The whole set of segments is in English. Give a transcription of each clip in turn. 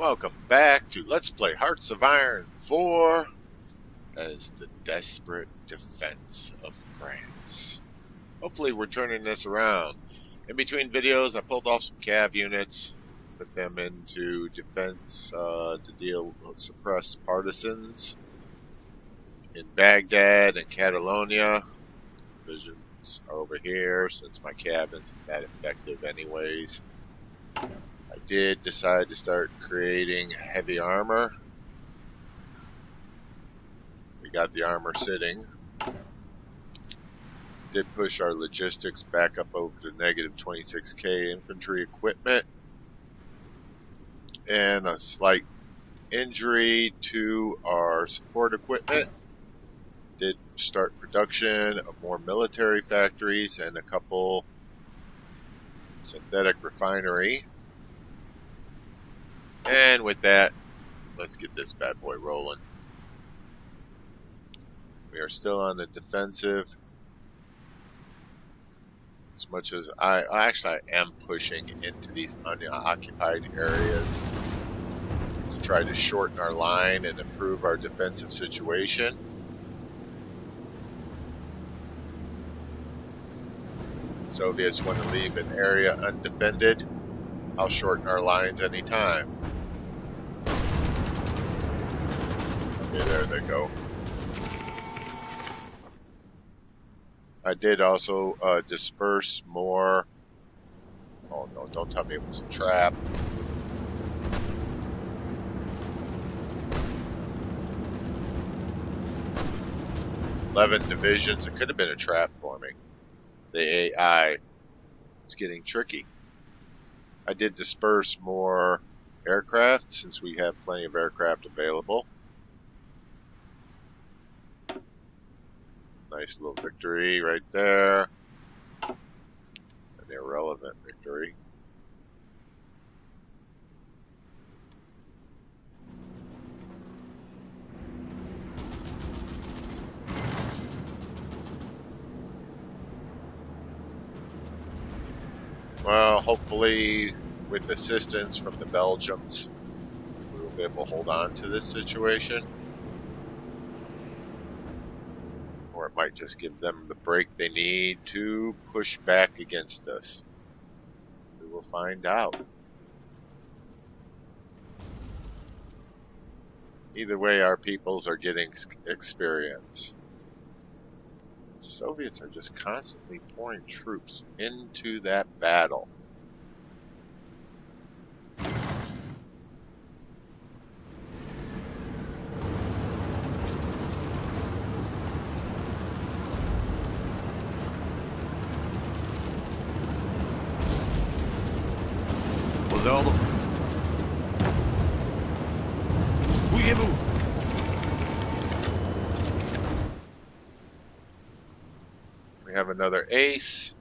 Welcome back to Let's Play Hearts of Iron 4 as the desperate defense of France. Hopefully we're turning this around. In between videos I pulled off some cav units, put them into defense to deal with suppressed partisans in Baghdad and Catalonia. Divisions are over here since my cav isn't that effective anyways. I did decide to start creating heavy armor. We got the armor sitting. Did push our logistics back up over to negative 26k infantry equipment. And a slight injury to our support equipment. Did start production of more military factories and a couple synthetic refinery. And with that, let's get this bad boy rolling. We are still on the defensive. As much as I am pushing into these unoccupied areas to try to shorten our line and improve our defensive situation. Soviets want to leave an area undefended. I'll shorten our lines anytime. Okay, there they go. I did also disperse more. Oh no, don't tell me it was a trap. $11 divisions. It could have been a trap for me. The AI is getting tricky. I did disperse more aircraft since we have plenty of aircraft available. Nice little victory right there. An irrelevant victory. Well, hopefully with assistance from the Belgians, we will be able to hold on to this situation. Or it might just give them the break they need to push back against us. We will find out. Either way, our peoples are getting experience. The Soviets are just constantly pouring troops into that battle. Aux ordres. Bougez-vous. We have another ace.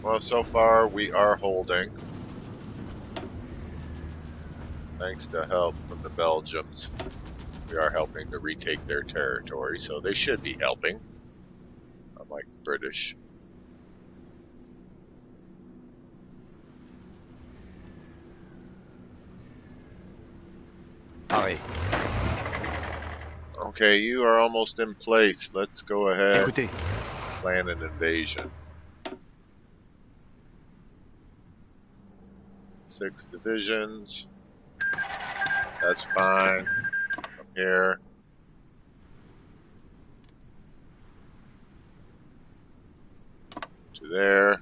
Well, so far we are holding. Thanks to help from the Belgians. We are helping to retake their territory, so they should be helping. Unlike the British. Pareil. Okay, you are almost in place. Let's go ahead Écoutez. plan an invasion. 6 divisions. That's fine. From here. To there.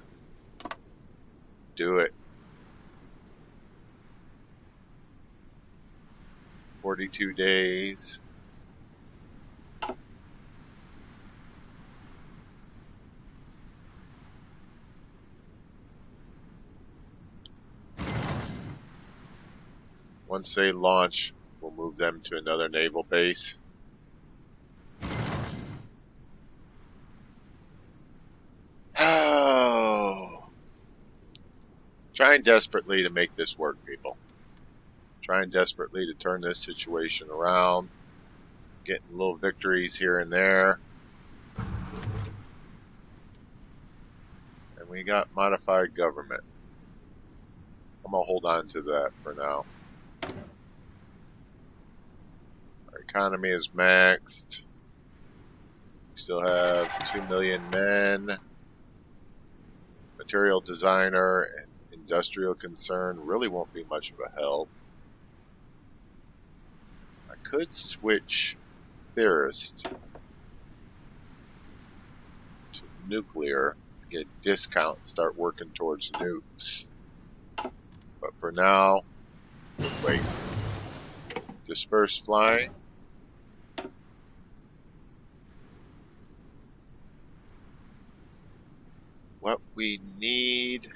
Do it. 42 days. Once they launch, we'll move them to another naval base. Oh. Trying desperately to make this work, people. Trying desperately to turn this situation around. getting little victories here and there. And we got modified government. I'm going to hold on to that for now. Our economy is maxed. We still have 2 million men. Material designer and industrial concern really won't be much of a help. I could switch theorist to nuclear, get a discount and start working towards nukes. But for now, wait. Disperse flying. What we need.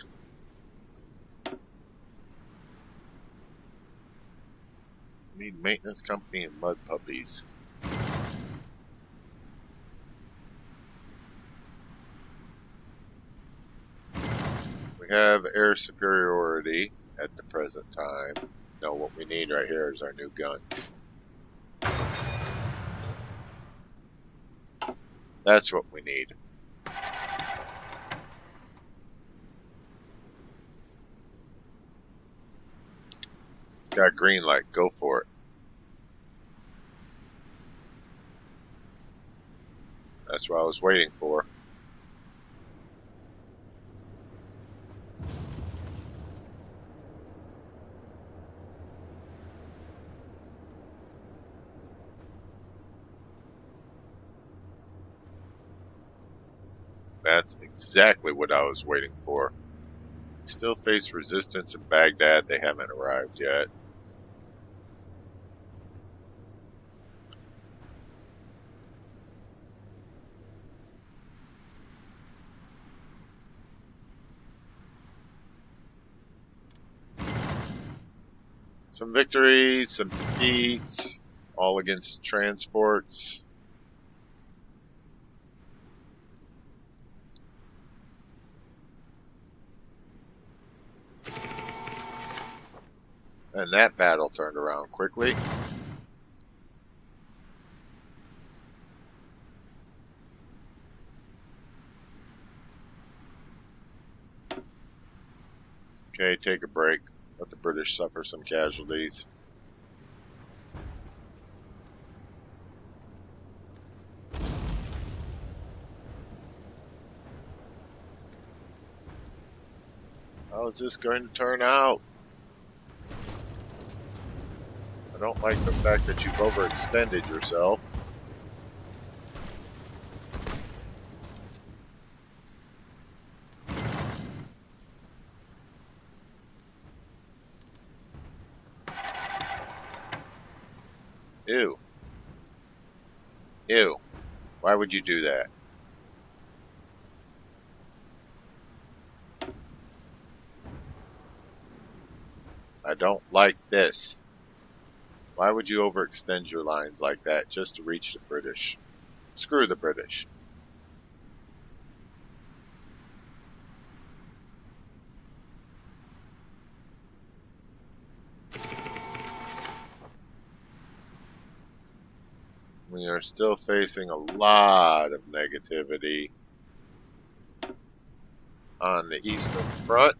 We need maintenance company and mud puppies. We have air superiority at the present time. No, what we need right here is our new guns. That's what we need. It's got green light. Go for it. That's what I was waiting for. That's exactly what I was waiting for. Still face resistance in Baghdad. They haven't arrived yet. Some victories, some defeats, all against transports. And that battle turned around quickly. Okay, take a break. Let the British suffer some casualties. How is this going to turn out? I don't like the fact that you've overextended yourself. Ew. Ew. Why would you do that? I don't like this. Why would you overextend your lines like that just to reach the British? Screw the British. We are still facing a lot of negativity on the Eastern Front.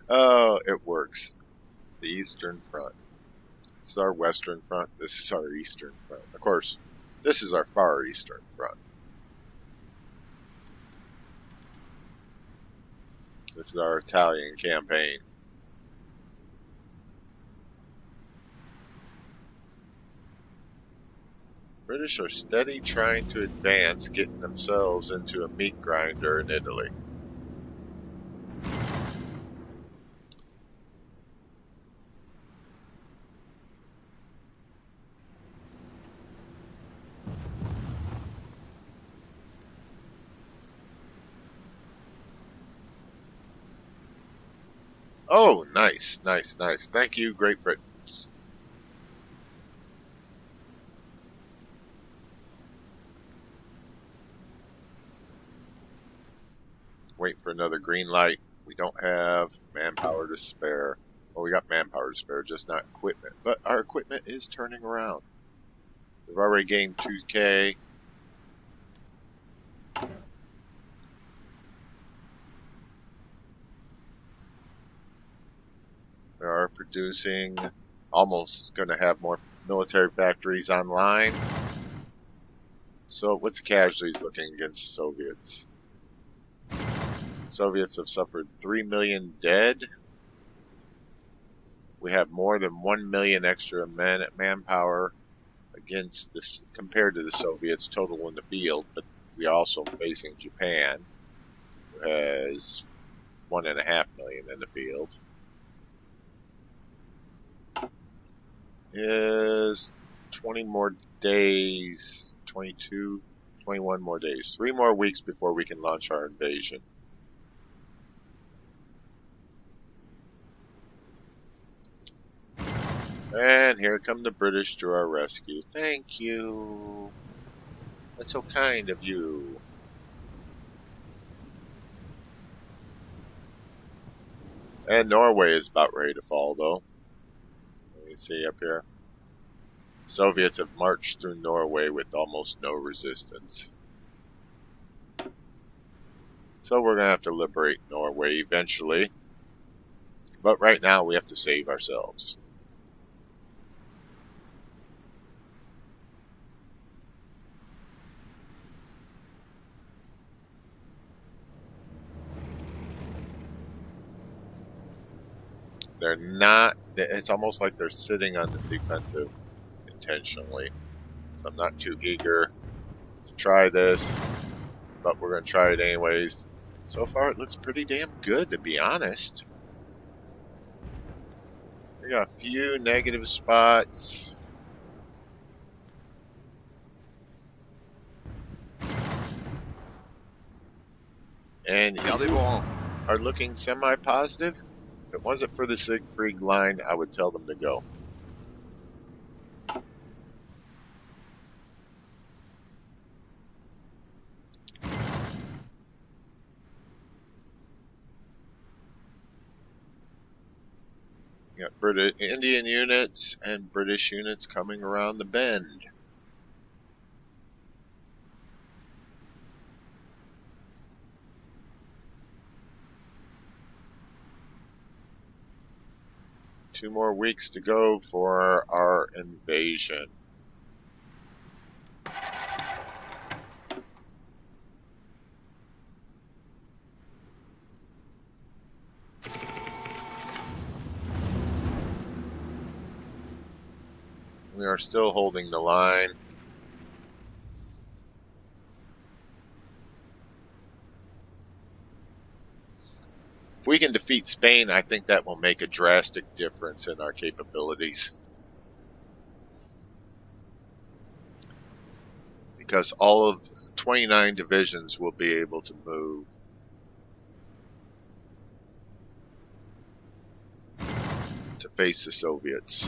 Oh, it works. The Eastern Front. This is our Western Front. This is our Eastern Front. Of course, this is our Far Eastern Front. This is our Italian campaign. British are steady trying to advance, getting themselves into a meat grinder in Italy. Oh, nice, nice, nice. Thank you, Great Britain. Wait for another green light. We don't have manpower to spare. Well, we got manpower to spare, just not equipment. But our equipment is turning around. We've already gained 2K. We are producing, almost going to have more military factories online. So what's the casualties looking against Soviets? Soviets have suffered 3 million dead. We have more than 1 million extra manpower against this compared to the Soviets total in the field, but we are also facing Japan, who has 1.5 million in the field. Is 20 more days, 22, 21 more days, 3 more weeks before we can launch our invasion. And here come the British to our rescue. Thank you. That's so kind of you. And Norway is about ready to fall, though. Let me see up here. Soviets have marched through Norway with almost no resistance. So we're going to have to liberate Norway eventually. But right now we have to save ourselves. They're not, it's almost like they're sitting on the defensive intentionally. So I'm not too eager to try this, but we're going to try it anyways. So far it looks pretty damn good, to be honest. We got a few negative spots. And you are looking semi-positive. If it wasn't for the Siegfried line, I would tell them to go. You got British, Indian units and British units coming around the bend. Two more weeks to go for our invasion. We are still holding the line. If we can defeat Spain, I think that will make a drastic difference in our capabilities. Because all of 29 divisions will be able to move. To face the Soviets.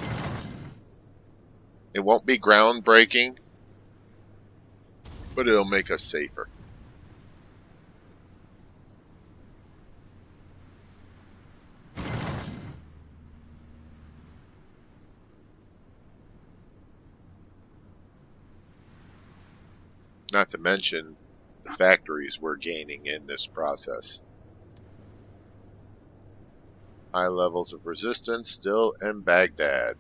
It won't be groundbreaking, but it'll make us safer. Not to mention the factories we're gaining in this process. High levels of resistance still in Baghdad.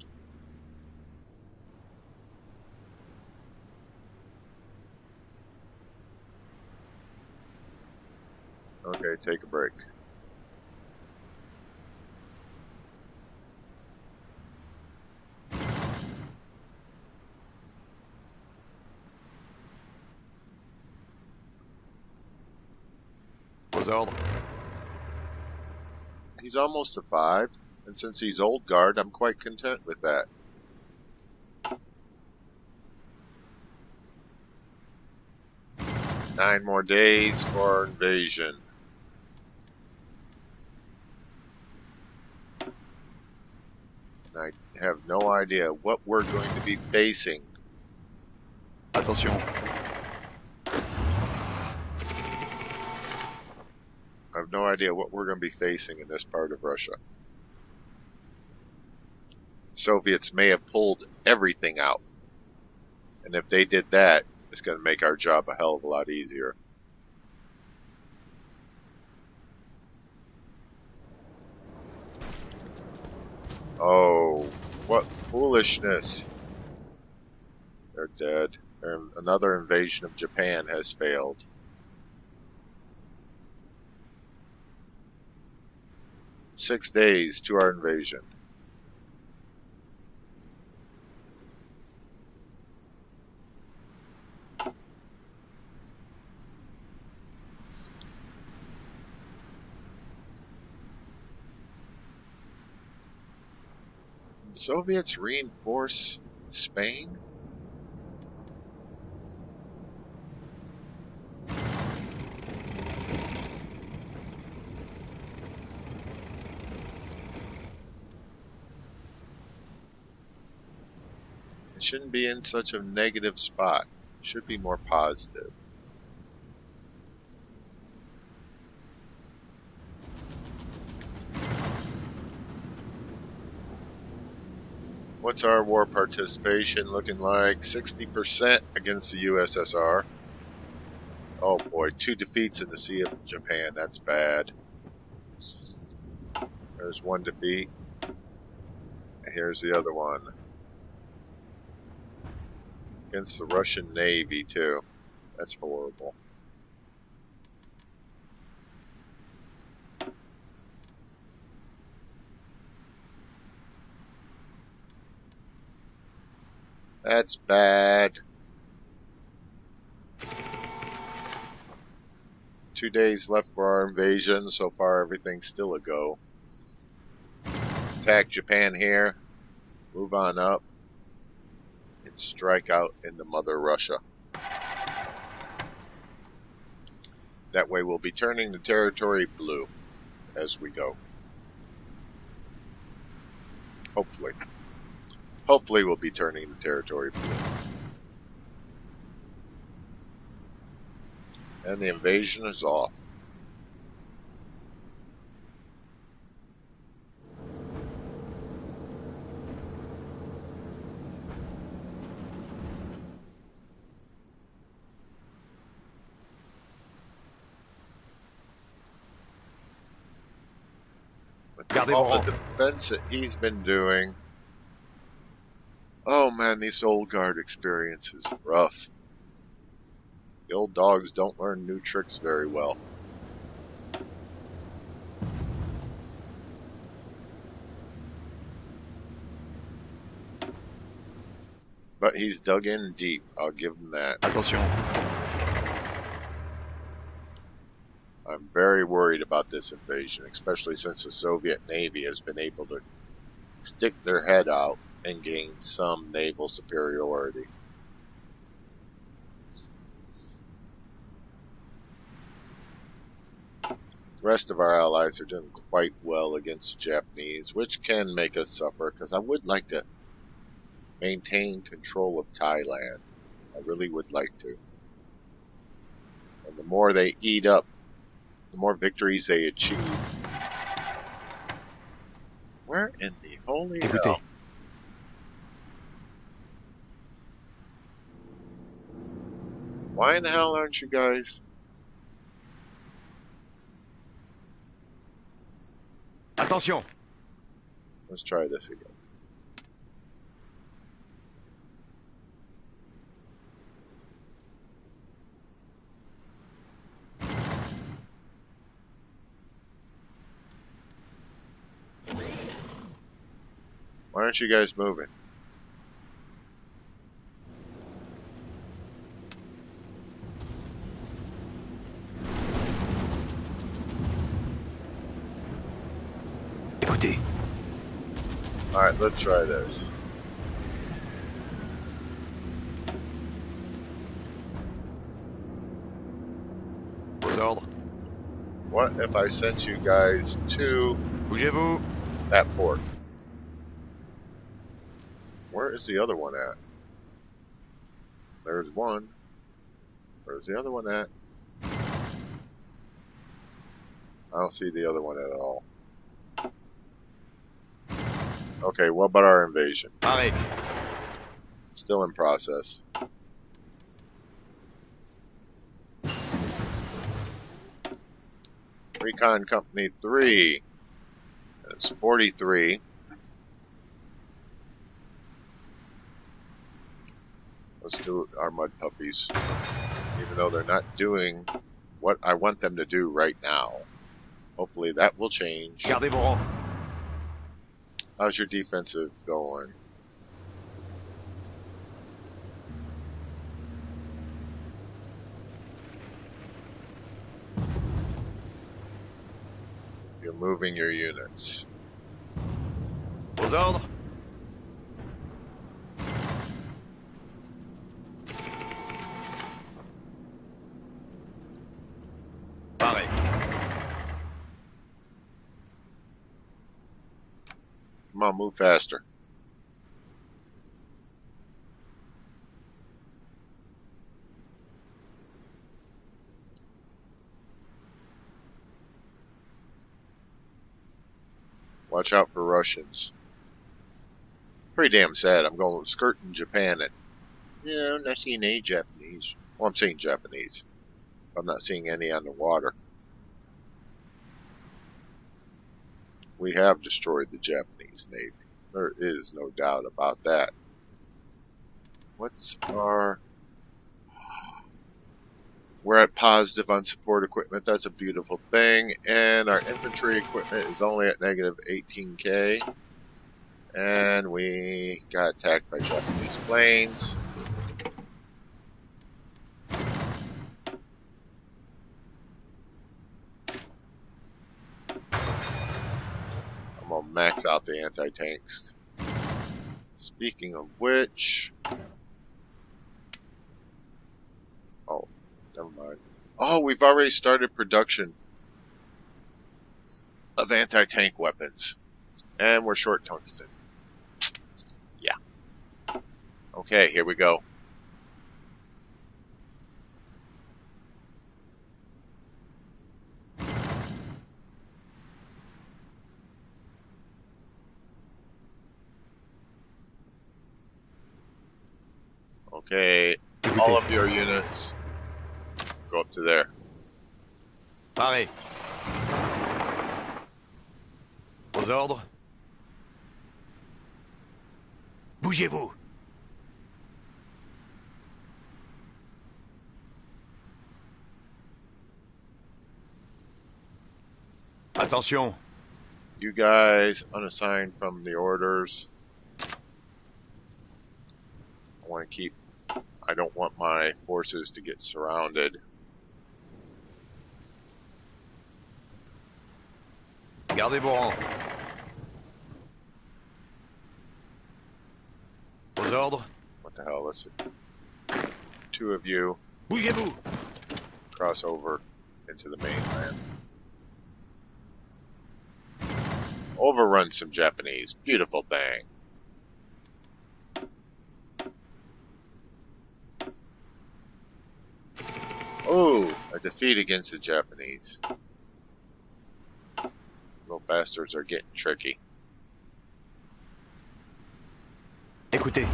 Okay, take a break. He's almost a 5, and since he's old guard, I'm quite content with that. Nine more days for our invasion. I have no idea what we're going to be facing. Attention. I have no idea what we're going to be facing in this part of Russia. Soviets may have pulled everything out. And if they did that, it's going to make our job a hell of a lot easier. Oh, what foolishness. They're dead. Another invasion of Japan has failed. Six days to our invasion. Soviets reinforce Spain? It shouldn't be in such a negative spot. It should be more positive. What's our war participation looking like? 60% against the USSR. Oh boy, 2 defeats in the Sea of Japan. That's bad. There's 1 defeat. Here's the other one. Against the Russian Navy, too. That's horrible. That's bad. 2 days left for our invasion. So far, everything's still a go. Attack Japan here. Move on up. And strike out into Mother Russia. That way we'll be turning the territory blue as we go. Hopefully. Hopefully we'll be turning the territory blue. And the invasion is off. With all the defense that he's been doing. Oh man, this old guard experience is rough. The old dogs don't learn new tricks very well. But he's dug in deep, I'll give him that. Attention. I'm very worried about this invasion, especially since the Soviet Navy has been able to stick their head out and gain some naval superiority. The rest of our allies are doing quite well against the Japanese, which can make us suffer, because I would like to maintain control of Thailand. I really would like to. And the more they eat up, the more victories they achieve. Where in the holy hell? Why in the hell aren't you guys? Attention. Let's try this again. Why aren't you guys moving? Écoutez. Alright, let's try this. Vos ordres. What if I sent you guys to Bougez-vous. that port? Where is the other one at? There's one. Where's the other one at? I don't see the other one at all. Okay, what about our invasion? Arrêt. Still in process. Recon Company 3. It's 43. Let's do our mud puppies. Even though they're not doing what I want them to do right now. Hopefully that will change. Gardez vos rangs. How's your defensive going? You're moving your units. Aux ordres. Pareil. Come on, move faster. Watch out for Russians. Pretty damn sad. I'm going skirting Japan and I'm not seeing any Japanese. Well, I'm seeing Japanese. I'm not seeing any on the water. We have destroyed the Japanese Navy. There is no doubt about that. What's our... We're at positive on support equipment. That's a beautiful thing. And our infantry equipment is only at negative 18k. And we got attacked by Japanese planes. I'm gonna max out the anti-tanks. Speaking of which... Oh, never mind. Oh, we've already started production of anti-tank weapons. And we're short tungsten. Yeah. Okay, here we go. Okay, all of your units go up to there. Pareil. Aux ordres. Bougez-vous. Attention. You guys unassigned from the orders. I want to keep... I don't want my forces to get surrounded. Gardez vos rangs. Aux ordres. What the hell? Let's see. Two of you Bougez-vous. cross over into the mainland. Overrun some Japanese. Beautiful thing. Oh, a defeat against the Japanese. Little bastards are getting tricky. Écoutez.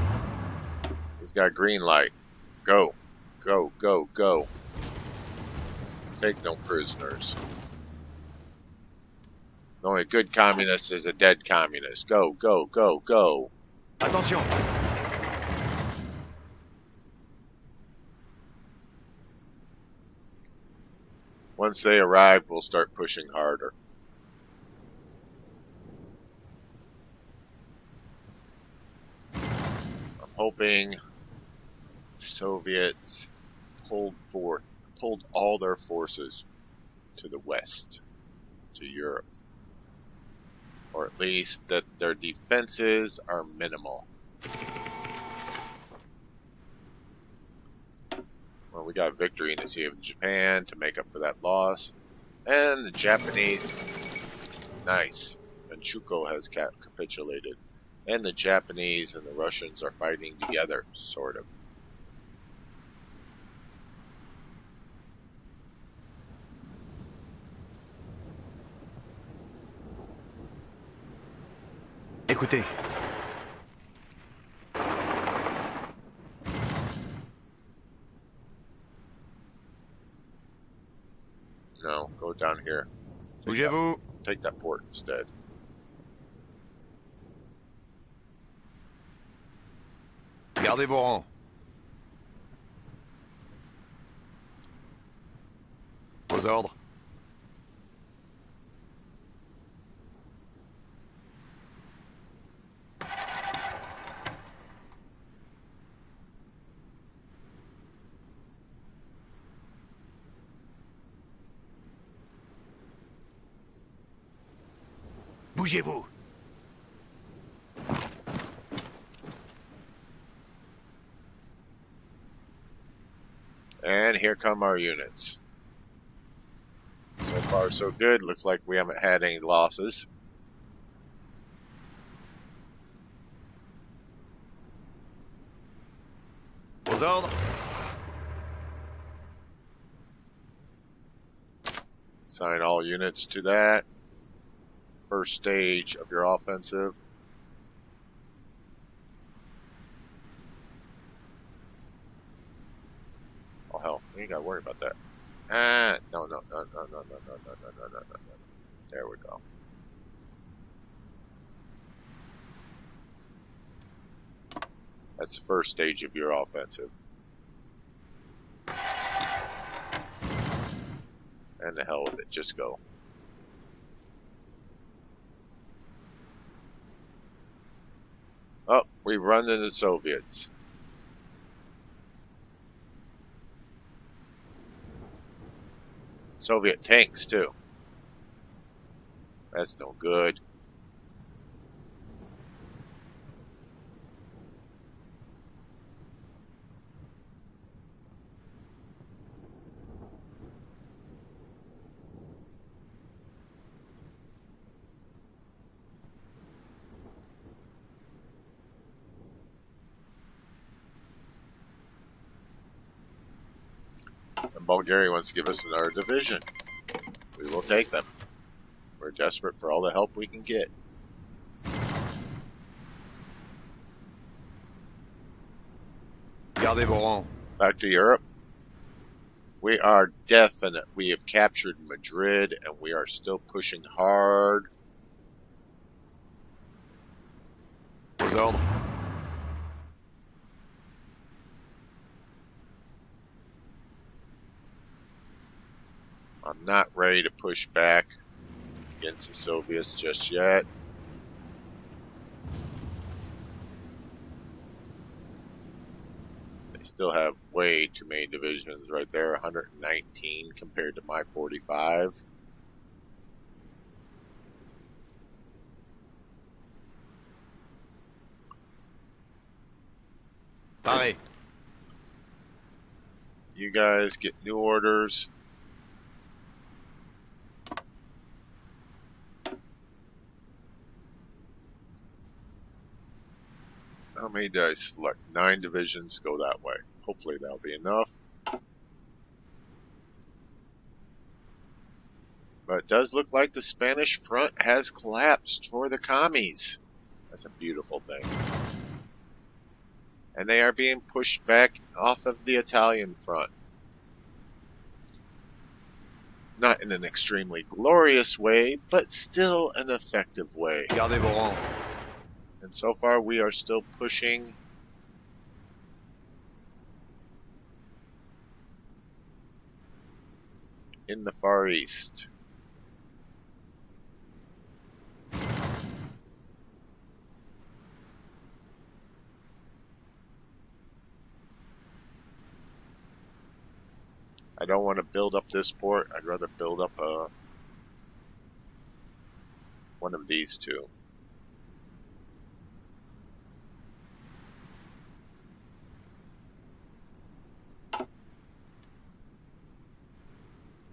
He's got green light. Go. Go, go, go. Take no prisoners. The only good communist is a dead communist. Go, go, go, go. Attention. Once they arrive, we'll start pushing harder. I'm hoping Soviets pulled all their forces to the west, to Europe. Or at least that their defenses are minimal. Well, we got victory in the Sea of Japan to make up for that loss. And the Japanese, nice. Manchukuo has capitulated. And the Japanese and the Russians are fighting together, sort of. Écoutez. No, go down here. Bougez-vous. Take that port instead. Gardez vos rangs. Vos ordres. Bougez-vous. And here come our units. So far, so good. Looks like we haven't had any losses. Vos ordres. Assign all units to that. First stage of your offensive. Oh hell, you ain't gotta worry about that. No. There we go. That's the first stage of your offensive. And the hell with it, just go. Oh, we run into the Soviets. Soviet tanks, too. That's no good. And Bulgaria wants to give us another division. We will take them. We're desperate for all the help we can get. Gardez vos rangs. Back to Europe. We are definite. We have captured Madrid and we are still pushing hard. Vos ordres. I'm not ready to push back against the Soviets just yet. They still have way too many divisions right there, 119 compared to my 45. Parez. You guys get new orders. How many did I select? 9 divisions go that way. Hopefully that'll be enough. But it does look like the Spanish front has collapsed for the commies. That's a beautiful thing. And they are being pushed back off of the Italian front. Not in an extremely glorious way, but still an effective way. Gardez vos rangs. And so far we are still pushing in the Far East. I don't want to build up this port. I'd rather build up one of these two.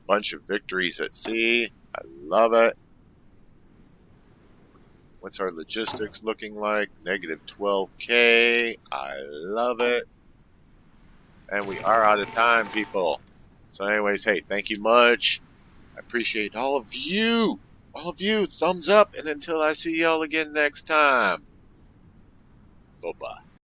Bunch of victories at sea. I love it. What's our logistics looking like? Negative 12K. I love it. And we are out of time, people. So anyways, hey, thank you much. I appreciate all of you all of you, thumbs up, and until I see y'all again next time, bye-bye.